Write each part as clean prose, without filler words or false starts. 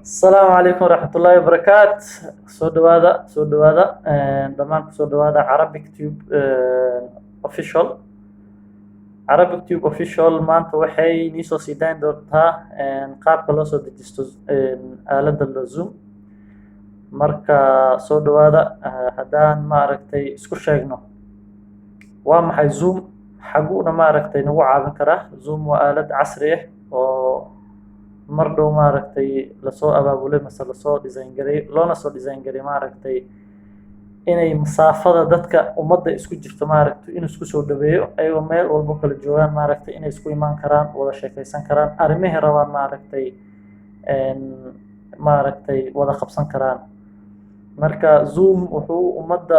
السلام عليكم ورحمة الله وبركاته. سو دوادا دمان سو دوادا Arabic Tube official. Arabic Tube official maanta waxay nii soo siidayn doontaa qaabka loo soo dejisto aaladda Zoom. Marka soo dhawaada haddaan maaragtay isku sheegno waa maxay Zoom xaguuna maaragtay nagu caawin karaa. Zoom waa aalad casri ah oo mar dhow maaragtay lasoo abaabulay mase lasoo design garay loona soo design garay maaragtay inay masaafada dadka ummadda isku jirto maaragtay inuu isku soo dhaweeyo ayagoo meel walba kala joogaan maaragtay inay isku imaan karaan wada sheekaysan karaan arrimaha rabaan maaragtay wada qabsan karaan. Marka Zoom wuxuu ummadda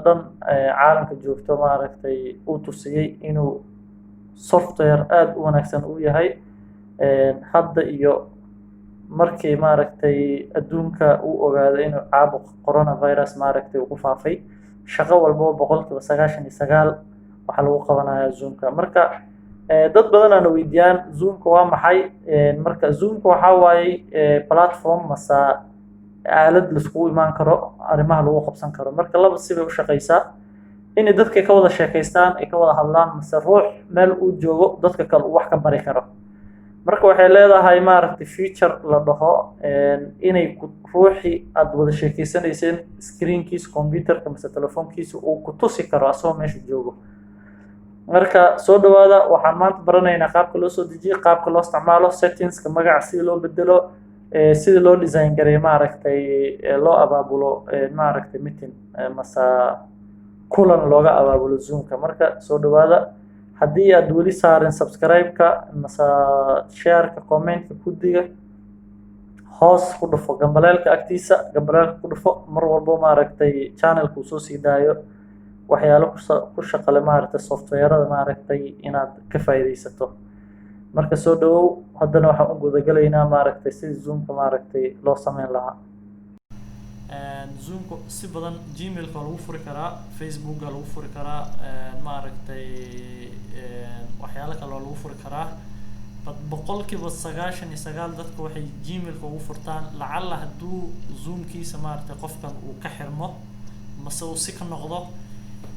dhan caalamka joogto maaragtay uu tusiyay inuu software aad u wanaagsan u yahay hadda iyo markii maaragtay adduunka uu ogaaday inuu caabuq coronavirus maaragtay uu faafay shaqo walba 99% waxa lagu qabanayaa Zoomka. Marka dad badan aan weydiiyaan Zoomka waa maxay. Marka Zoomka waxa waaye platform masa aalad la isku imaan karo arrimaha lagu qabsan karo. Marka laba sibay u shaqeysaa in dadka ka wada sheekaystaan ay ka wada hadlaan mase ruux meel uu joogo dadka kale uu wax ka bari karo. Marka waxay leedahay maaragtay feature la dhaho inay ruuxi aad wada sheekaysanayeen screenkiisa computerka mase telefoonkiisa uu ku tusi karo asoo meesha joogo. Marka soo dhawaada waxaan maanta baranaynaa qaabka loo soo dejiyo qaabka loo isticmaalo settingska magaca si loo bedelo sida loo design garay maaragtay loo abaabulo maaragtay meeting mase kulan looga abaabulo Zoomka. Marka soo dhawaada haddii aad weli saarin subscribe-ka mase share-ka comment-ka ku diga hoos ku dhufo gambaleelka agtiisa gambaleelka ku dhufo mar walba maaragtay channel-ku soo sii daayo waxyaalo ku shaqale maaragtay software-ada maaragtay inaad ka faa'iideysato. Marka soo dhawow haddana waxaan u guda galaynaa maaragtay si Zoomka maaragtay loo sameyn lahaa. Zoomka si badan Gmail-ka lagu furi karaa, Facebook-ka lagu furi karaa, maaragtay waxyaalo kale oo lagu furi karaa. boqolkiiba 99 dadka waxay Gmail-ka ugu furtaan lacalla hadduu Zoom-kiisa maaragtay qofkan uu ka xirmo mase uu si ka noqdo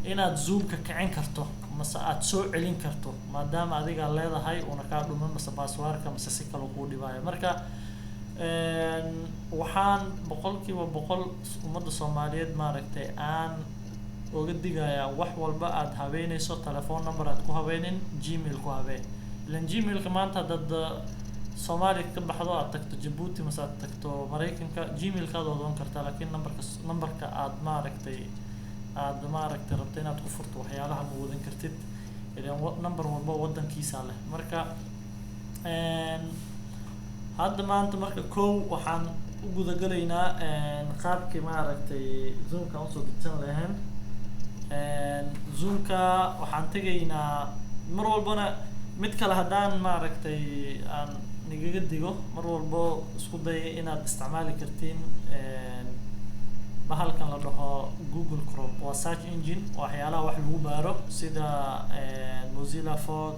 inaad Zoom-ka kicin karto mase aad soo celin karto maadaama adiga leedahay una ka dhuman mase password-ka mase si kale ku dhibaayo. Marka waxaan boqolkiiba 100 ummadda Soomaaliyeed maaragtay aan uga digayaa wax walba aad habeynayso telephone number aad ku habeynin Gmail ku habeen. Ilan Gmail-ka maanta dad Soomaaliya ka baxdo aad tagto Djibouti mase aad tagto Mareykanka Gmail-ka aad odan kartaa laakiin numberka aad maaragtay rabto inaad ku furto waxyaalaha ma wadan kartid ilan number walba wadankiisa leh. Marka hadda maanta marka waxaan u guda galaynaa qaabkii maaragtay Zoomka u soo dejisan lahayn. Zoomka waxaan tagaynaa mar walbana mid kale haddaan maaragtay aan nigaga digo mar walbo isku day inaad isticmaali kartiin bahalkan la dhaho Google Chrome waa search engine waxyaalaha wax lagu baaro sida Mozilla Fox,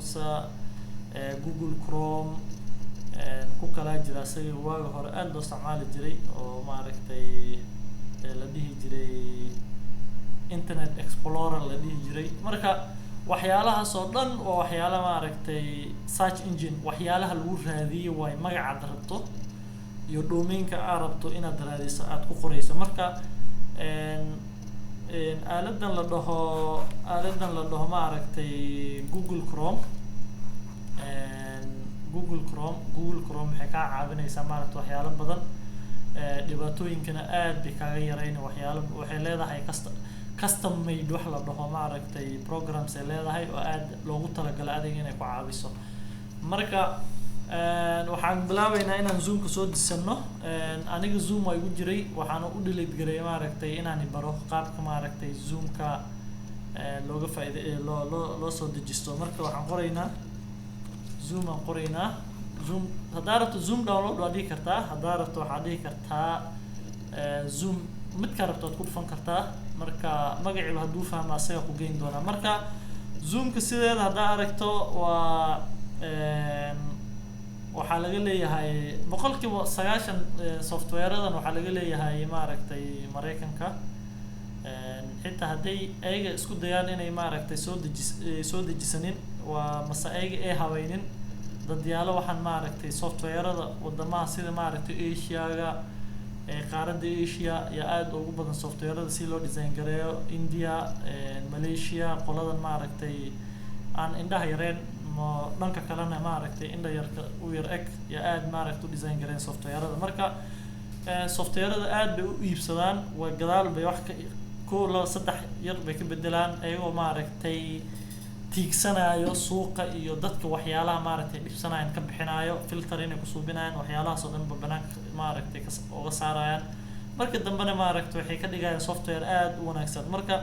Google Chrome ku kala jira say waaga hore aad loo isticmaali jiray oo maaragtay la dhihi jiray Internet Explorer la dhihi jiray. Marka waxyaalahaas oo dhan oo waxyaalaha maaragtay search engine waxyaalaha lagu raadiyo way magacaad rabto iyo domain-ka aad rabto inaad raadiso aad ku qorayso. Marka aaladan la dhaho maaragtay Google Chrome waxay ka caawinaysaa maaragtay waxyaalo badan dhibaatooyinkana aad bay kaga yareyn waxay leedahay custom made wax la dhaho maaragtay programs ay leedahay oo aad loogu talagalay adiga inay ku caawiso. Marka waxaan bilaabaynaa inaan Zoom-ka soo disano aniga Zoom way ugu jiray waxaan u delete garay maaragtay inaan baro qaabka maaragtay Zoom-ka looga faa'iideeyo loo soo dejisto. Marka waxaan qoraynaa Zoom aan qoraynaa Zoom hadaa rabto Zoom download waa dhihi kartaa hadaa rabto waxaad dhihi kartaa Zoom midka rabto aad ku dhufan kartaa. Marka magaciiba hadduu fahmo asaga ku geyn doonaa. Marka Zoom-ka sideeda hadaa aragto waa waxaa laga leeyahay boqolkiiba 90 softwareadan waxaa laga leeyahay maaragtay Mareykanka. xitaa hadday ayaga isku dayaan inay maaragtay soo dejisanin waa mase ayaga ay haweynin dadyaalo waxaan maaragtay softwareada wadamaha sida maaragtay Asia-ga qaaradda Asia ya aad ugu badan softwareada si loo design gareeyo India, Malaysia qoladan maaragtay aan indhaha yareen dhanka kalena maaragtay indha yarka u yar eg ya aad maaragtay design gareen softwareada. marka softwareada aad bay u iibsadaan way gadaal bay wax ko la saddex yar bay ka bedelaan ayagoo maaragtay tiigsanayo suuqa iyo dadka waxyaalaha maaragtay dhibsanayaan ka bixinayo filter inay ku suubinayaan waxyaalahaas oo dhan banaanka maaragtay uga saarayaan marka dambena maaragtay waxay ka dhigayaan software aad u wanaagsan. marka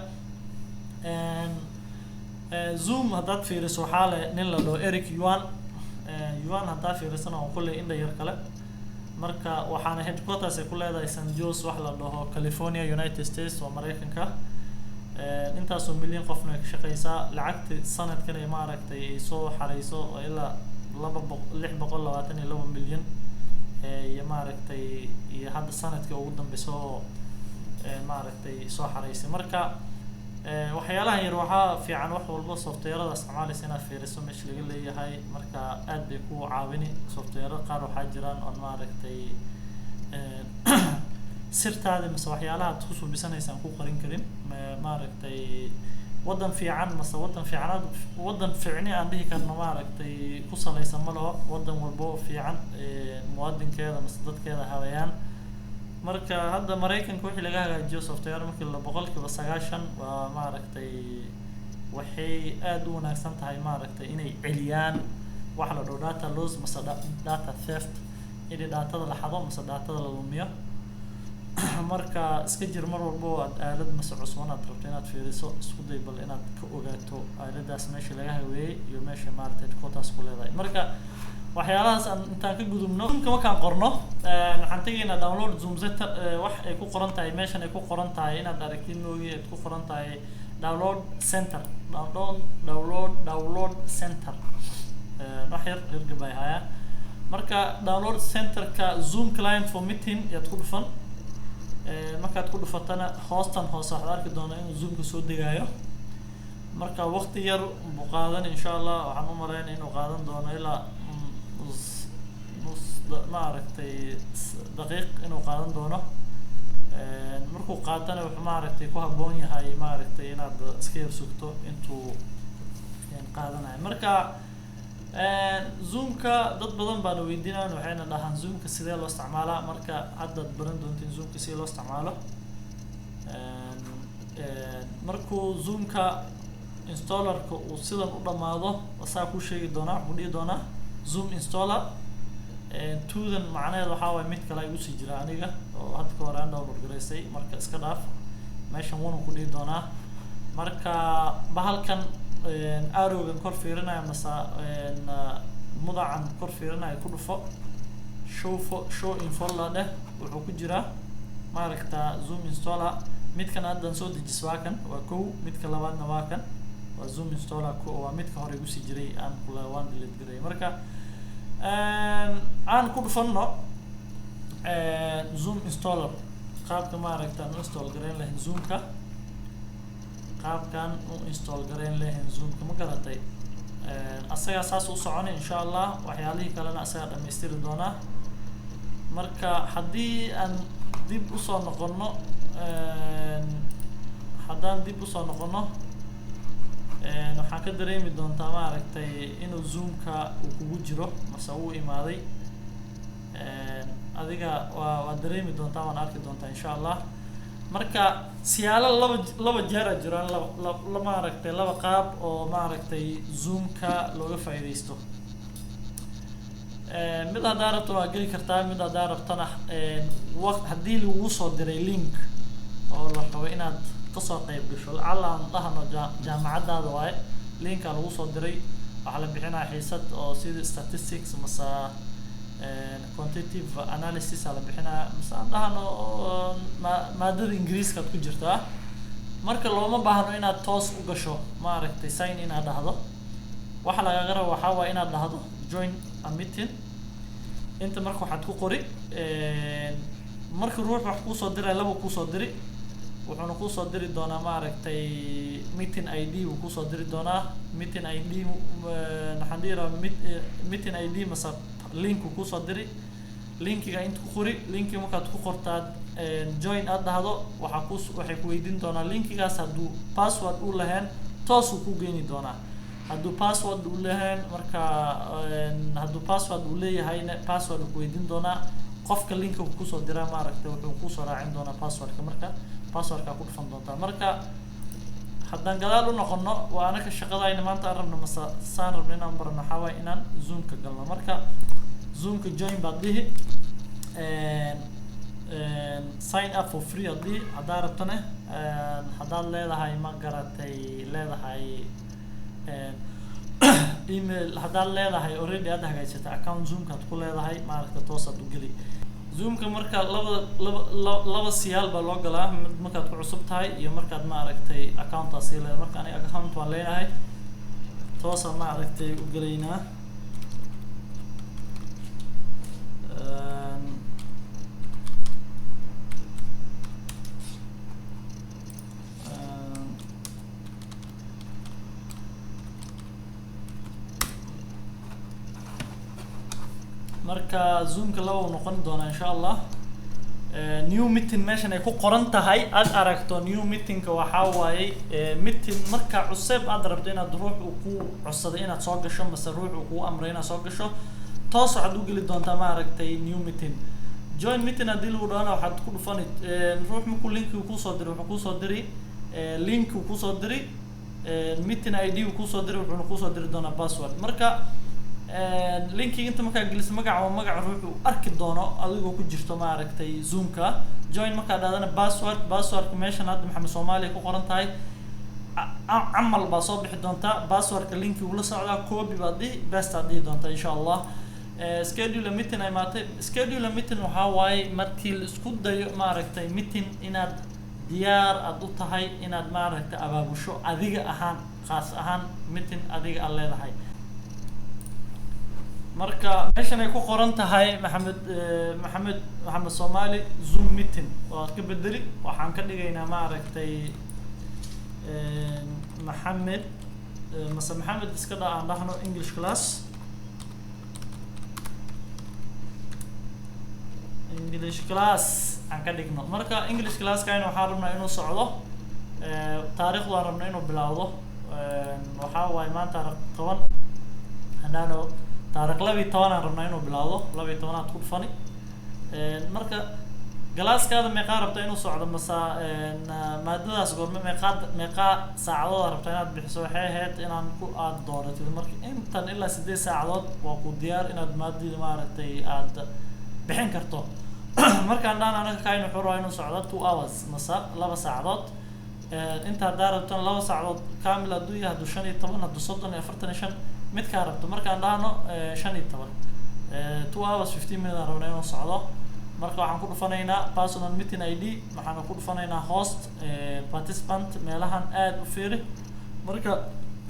Zoom haddaad fiiriso waxaa leh nin la dhaho Eric Yuan haddaad fiirisana oo kulley indha yar kale marka waxaana headquarters ay ku leedahay San Jose wax la dhaho California United States waa Mareykanka. intaasoo milyan qofna ka shaqeysaa lacagta sanadkan ay maaragtay ay soo xareyso ilaa 622 milyan iyo maaragtay iyo hadda sanadkii ugu dambeysay maaragtay soo xareysay. marka waxyaalaha yar waxaa fiican wax walba softwareada isticmaalaysa inaad fiiriso meesha laga leeyahay marka aad bay ku caawini software qaar waxaa jiraan oo maaragtay sirtaada mise waxyaalaha aad ku suubisanaysaan ku qarin karin maaragtay wadan fiican mise wadan fiicni aan dhihi karno maaragtay ku salaysan ma laho wadan walba oo fiican muwaadinkeeda mise dadkeeda hawayaan. marka hadda Mareykanka wixii laga hagaajiyo software markii la boqolkiiba 90 waa maaragtay waxay aad u wanaagsan tahay maaragtay inay celiyaan wax la dhaho data loss mise data theft in daatada la xado mise daatada la lumiyo. marka iska jir mar walba aad aalad mise cusub aad rabto inaad fiiriso isku day bal inaad ka ogaato aaladaas meesha laga haweeyay iyo meesha maaragtay quotas ku leedahay. marka waxyaalahaas aan intaan ka gudubno kama kaan qorno waxaan tagaynaa download Zoom Center wax ay ku qoran tahay meeshan ay ku qoran tahay inaad aragtid mooyee ay ku qoran tahay download center center wax yar hirgabay haya. marka download center-ka Zoom client for meeting yaad ku dhufan markaad ku dhufatana hoostan hoose waxaad arki doonaa inuu Zoom-ka soo degayo. marka waqti yar buu qaadan insha Allah waxaan u maleynaa inuu qaadan doono ilaa nus maaragtay daqiiq inuu qaadan doono markuu qaatana wuxuu maaragtay ku habboon yahay maaragtay inaad iska yar sugto intuu qaadanayo. marka Zoom-ka dad badan baan weydiinayaan waxayna dhahaan Zoom-ka sidee loo isticmaalaa marka hadda baran doontiin Zoom-ka sidee loo isticmaalo. markuu Zoom-ka installerka uu sidan u dhamaado wasaa ku sheegi doonaa wuxuu dhihi doonaa Zoom installer tuudan macnaheedu waxaa waay mid kale ay usii jira aniga oo hadda ka hor aan download gareysay marka iska dhaaf meeshan wuuna ku dhihi doonaa. marka bahalkan arrowgan kor fiirinaya masa mudacan kor fiirinaya ku dhufo show in folder dheh wuxuu ku jiraa maaragta Zoom installer midkan haddan soo dejiso waa kan waa kow midka labaadna waa kan waa Zoom installer waa midka hore igu sii jiray aan kula waan delete garay. marka aan ku dhufano Zoom installer qaabka maaragta aan install gareyn lahayn Zoom-ka qaabkan u install gareyn lahayn Zoom-ka ma garatay asaga saas u soconay insha Allah waxyaalihii kalena asaga dhameystiri doonaa. marka haddii aan dib u soo noqono waxaan ka dareemi doontaa maaragtay inuu Zoom-ka uu kugu jiro mase uu imaaday adiga waa dareemi doontaa waan arki doontaa insha Allah. marka siyaalo laba jeer jiraan la maaragtay laba qaab oo maaragtay Zoom-ka looga faa'iideysto. mid haddaad rabto waa geli kartaa mid haddaad rabtana waqti haddii lagu soo diray link oo la rabo inaad kasoo qayb gasho lacala aan dhahno jaamacadaada waaye linka lagu soo diray waxaa la bixinaa xiisad oo sida statistics mase quantitative analysis la bixinaa mase aan dhahno maadada ingiriiska ku jirtaa. marka looma baahno inaad toos u gasho maaragtay sign inaad dhahdo waxa lagaga rabo waxaa waaye inaad dhahdo join a meeting inta marka waxaad ku qori marka ruux wax ku soo diray laba ku soo diri wuxuuna ku soo diri doonaa maaragtay meeting ID uu ku soo diri doonaa meeting ID waxaan dhiraa meeting ID masa link uu ku soo diri linkiga inta ku qori linki markaad ku qortaad join aad dhahdo waxay ku weydiin doonaa linkigaas hadduu password u lahayn toos uu ku geeni doonaa hadduu password u lahayn marka hadduu password u leeyahayna password ku weydiin doonaa qofka linka ku soo diraa maaragtay wuxuu ku soo raacin doonaa passwordka marka passwordka ku dhufan doontaa marka haddaan gadaal u noqono waa anaka shaqadayna maanta aan rabno masa saan rabno inaan barano waxaa waaye inaan zoomka galno marka zoomka join baad dhihi sign up for free haddii haddaa rabtane haddaad leedahay ma garatay leedahay email haddaad leedahay already aad hagaajisatay account zoomkaad ku leedahay maaragta toosaad u geli zoomka marka laba siyaal baa loo galaa markaad ku cusub tahay iyo markaad maaragtay accountaas sii leedahay marka aniga account waan leenahay toosaan maaragtay u gelaynaa marka zoomka laba uu noqon doona insha Allah new meeting meeshan ay ku qoran tahay aad aragto new meetingka waxaa waaye meeting marka cusub aad rabto inaad ruux uu ku cusado inaad soo gasho mase ruux uu ku amray inaad soo gasho toos waxaad u geli doontaa maaragtay new meeting join meeting haddii lagu dhaana waxaad ku dhufani ruux markuu linki uu kusoo diri wuxuu kusoo diri link uu kusoo diri meeting ID uu kusoo diri wuxuuna kusoo diri doonaa password marka linki inta markaa geliso magaca ruux uu arki doono adigoo ku jirto maaragtay zoomka join markaa dhaadana passwordka meeshan hadda maxamed Soomaaliya ku qoran tahay camal baa soo bixi doontaa passwordka linki uu la socdaa copy baad dhihi paste aad dhihi doontaa insha Allah schedule a meeting ay maatay schedule a meeting waxaa waaye markii la isku dayo maaragtay meeting inaad diyaar aad u tahay inaad maaragtay abaabusho adiga ahaan khaas ahaan meeting adiga aad leedahay marka meeshan ay ku qoran tahay maxamed Soomaali zoom meeting waa ka bedeli waxaan ka dhigaynaa maaragtay maxamed iska dhaa aan dhahno English class aan ka dhigno marka English class kaayna waxaan rabnaa inuu socdo taariikhdu aan rabnaa inuu bilaawdo waxaa waaye maanta 10 hanaano taariikh 12 aan rabnaa inuu bilaawdo 12 aad ku dhufani marka galaaskaada meeqa rabta inuu socdo masa maadadaas goorma meeqa saacadood rabta inaad bixiso waxay ahayd inaan ku aad dooratid marka intan ilaa 8 saacadood waa ku diyaar inaad maadada maaragtay aad bixin karto markaan dhaan anaga kaaynu xuro inuu socdo 2 hours masa 2 saacadood inta daarabtan 2 saacadood kaamil hadduu yahay 15 hadduu 45 mid ka rabto markaan dhaano 15 2 hours 15 minutes aan rabnaa inuu socdo marka waxaan ku dhufanaynaa personal meeting ID waxaan ku dhufanaynaa host participant meelahan aad u fiiri marka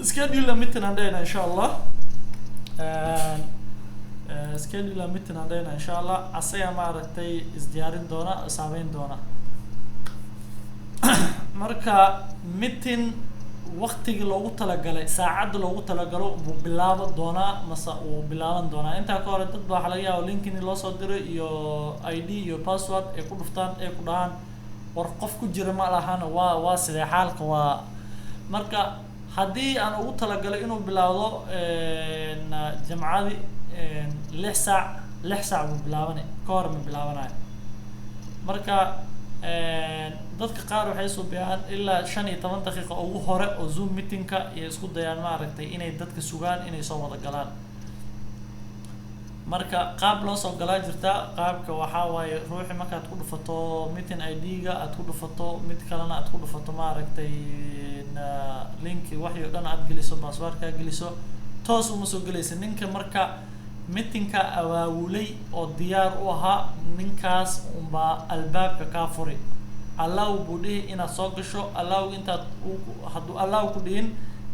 schedule meeting aan dheena insha Allah schedule meeting aan dheena insha Allah asaga maaragtay isdiyaarin doona saameyn doona marka meeting waqtiga loogu talagalay saacada loogu talagalo buu bilaaban doonaa masa uu bilaaban doonaa inta ka hor dad waxa laga yaabaa link in loo soo diro iyo ID iyo password ay ku dhuftaan ay ku dhahan war qof ku jira ma lahaana waa sidee xaalka waa marka haddii aan ugu talagalay inuu bilaawdo jamcadi 6 saac buu bilaabanay ka hor ma bilaabanayo marka dadka qaar waxay soo bixiyaan ilaa 15 daqiiqo ugu hore oo zoom meetingka iyo isku dayaan maaragtay inay dadka sugaan inay soo wada galaan marka qaab loo soo galaa jirta qaabka waxaa waaye ruuxi markaad ku dhufato meeting ID-ga aad ku dhufato mid kalena aad ku dhufato maaragtay linki waxyo dhan aad geliso passwordka geliso toos uma soo galaysa ninka marka meetingka awaawulay oo diyaar u ahaa ninkaas unbaa albaabka ka furi allow buu dhihi inaad soo gasho allow intaad hadduu allow ku dhihin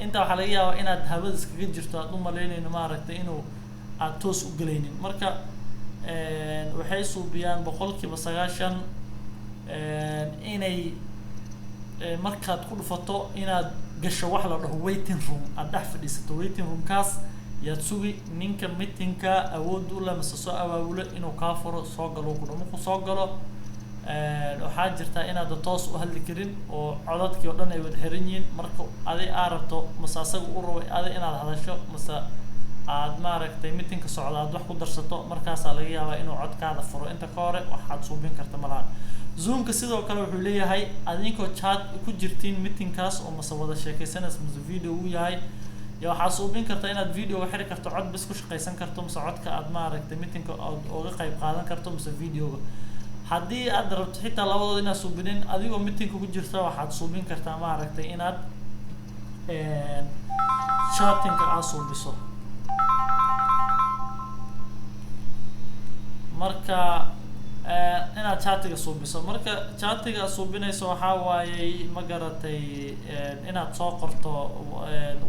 inta waxaa laga yaabaa inaad hawada iskaga jirto aad u malaynayno maaragtay inuu aad toos u galaynin marka waxay suubiyaan boqolkiiba 90 inay markaad ku dhufato inaad gasho wax la dhaho waiting room aad dhex fadhiisato waiting roomkaas yaad sugi ninka meetingka awood u leh mise soo awaabulo inuu kaa furo soo galo ku dhamu ku soo galo waxaa jirta inaad toos u hadli karin oo codadkii oo dhan ay wada xiran yihiin marka adi aad rabto mise asaga u rabo adi inaad hadasho mise aad maaragtay meetingka socda aad wax ku darsato markaasaa laga yaabaa inuu codkaada furo inta ka hore waxaad suubin karta malaha zoomka sidoo kale wuxuu leeyahay adinkoo chat ku jirtiin meetingkaas oo mise wada sheekaysanaysa mise video uu yahay ya waxaad suubin karta inaad video xiri karto cod bas ku shaqaysan karto mise codka aad maaragtay meetingka uga qayb qaadan karto mise videoga haddii aad rabto xitaa labadooda inaad suubinin adigoo meetingka ku jirta waxaad suubin kartaa maaragtay inaad chattingka aad suubiso marka inaad chatiga suubiso marka chatiga suubinayso waxaa waayey ma garatay inaad soo qorto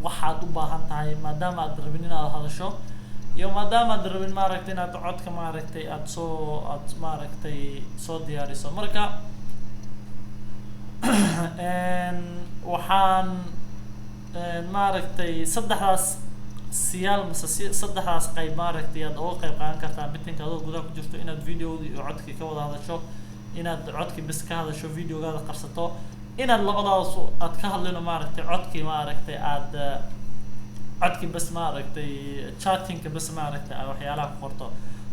waxaad u baahan tahay maadaama aad rabin inaad hadasho iyo maadaama aad rabin maaragtay inaad codka maaragtay aad maaragtay soo diyaariso marka waxaan maaragtay saddexdaas siyaal mise saddexdaas qayb maaragtay aad uga qayb qaadan kartaa meetingka adoo gudaha ku jirto inaad videodii iyo codkii ka wada hadasho inaad codkii bes ka hadasho videogaada qarsato inaad labadaas aad ka hadlino maaragtay codkii maaragtay aad codkii bes maaragtay chattingka bes maaragtay aad waxyaalaha ku qorto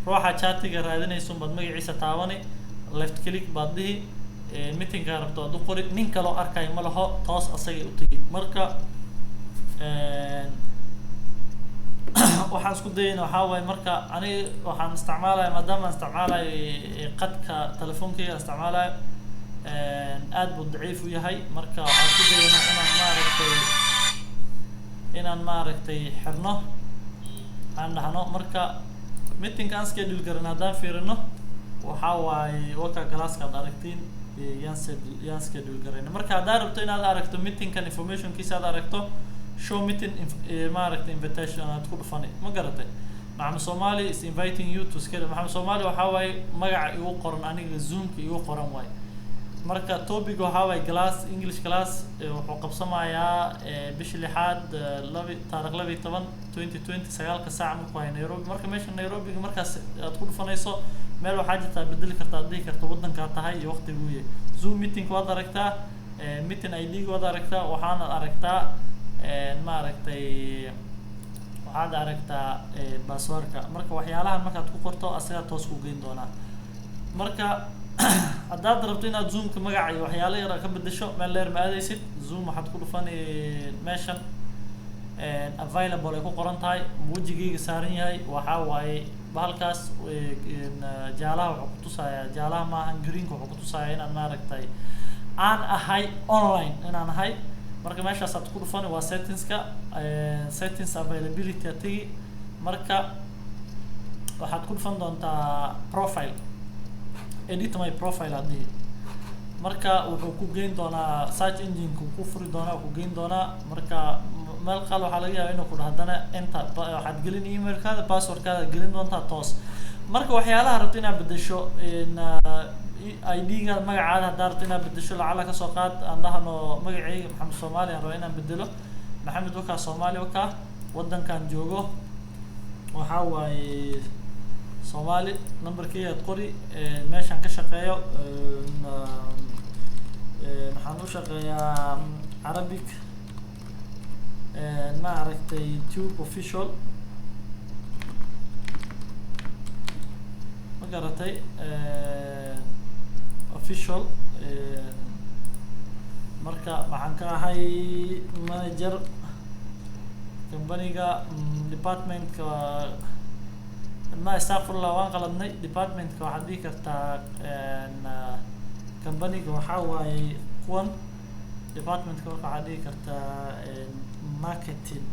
ruuxa chatiga raadinayso baad magaciisa taabani left click baad dhihi meetingka rabto aad u qori nin kaloo arkay ma laho toos asagay u tagi marka waxaan isku dayayna waxaa waaye marka aniga waxaan isticmaalaya maadaama aan isticmaalayo qadka telefoonkayga isticmaalayo aad buu daciif u yahay marka waxaan isku dayayna inaan maaragtay xirno aan dhahno marka meetingka aan schedule garan haddaan fiirino waxaa waaye waka galaaska aad aragtiin yaan schedule garayna marka haddaad rabto inaad aragto meetingkan informationkiisa aad aragto show meeting maaragtay invitation aad ku dhufani ma garatay Maxamed Somali is inviting you to schedule Maxamed Somali waxaa waaye magaca igu qoran aniga zoomka igu qoran waaye marka topic waxaa waaye class English class wuxuu qabsamayaa bishii 6 taariikh 12 2020 sagaalka saac markuu yahay Nairobi marka meesha Nairobi markaas aad ku dhufanayso meel waxaa jirta bedeli kartaa dhihi karto wadanka tahay iyo waqtigu yahay zoom meeting waad aragtaa meeting ID waad aragtaa waxaana aragtaa maaragtay waxaad aragtaa passwordka marka waxyaalahan markaad ku qorto asaga toos ku geyn doonaa marka haddaad rabto inaad zoomka magaca iyo waxyaalo yar ka bedesho meel leer ma aadaysid zoom waxaad ku dhufani meeshan available ay ku qoran tahay wajigayga saaran yahay waxaa waaye bahalkaas jaalaha wuxuu ku tusayaa jaalaha maahan greenka wuxuu ku tusayaa inaan maaragtay aan ahay online inaan ahay marka meeshaas aad ku dhufani waa settingska settings availability tagi marka waxaad ku dhufan doontaa profile edit my profile hadii marka wuxuu ku geyn doonaa search engine ku furi doonaa ku geyn doonaa marka meel qal waxa laga yaabaa inuu ku dhahdana enter waxaad gelin emailkaada passwordkaada gelin doontaa toos marka waxyaalaha rabto inaad bedesho ID-ga magacaada haddaad rabto inaad bedesho lacala ka soo qaad aan dhahno magacayga Maxamed Somali aan rabo inaan bedelo Maxamed wakaa Somali wakaa wadankan joogo waxaa waaye Somali numberkii aad qori meeshaan ka shaqeeyo waxaan u shaqeeyaa Arabic ma aragtay tube official ma garatay official marka waxaan ka ahay manager company-ga department-ka ma astaghfirullah waan qaladnay department-ka waxaad dhihi kartaa company-ga waxaa waaye kuwan department-ka marka waxaad dhihi kartaa marketing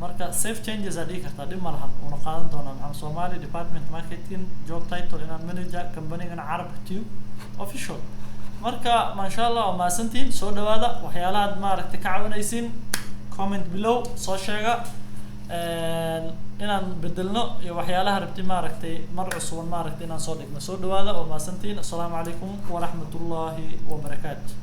marka save changes aad dhihi kartaa dhib ma lahan uuna qaadan doonaa Maxamed Somali department marketing job title inaan manager company-gana Arabic tube official marka masha Allah waa mahadsantiin soo dhawaada waxyaalaha aad maaragtay ka caawinaysiin comment below soo sheega inaan bedelno iyo waxyaalaha rabti maaragtay mar cusub maaragtay inaan soo dhigno soo dhawaada oo maasantiin. Assalaamu calaykum waraxmatullaahi wabarakaatuh.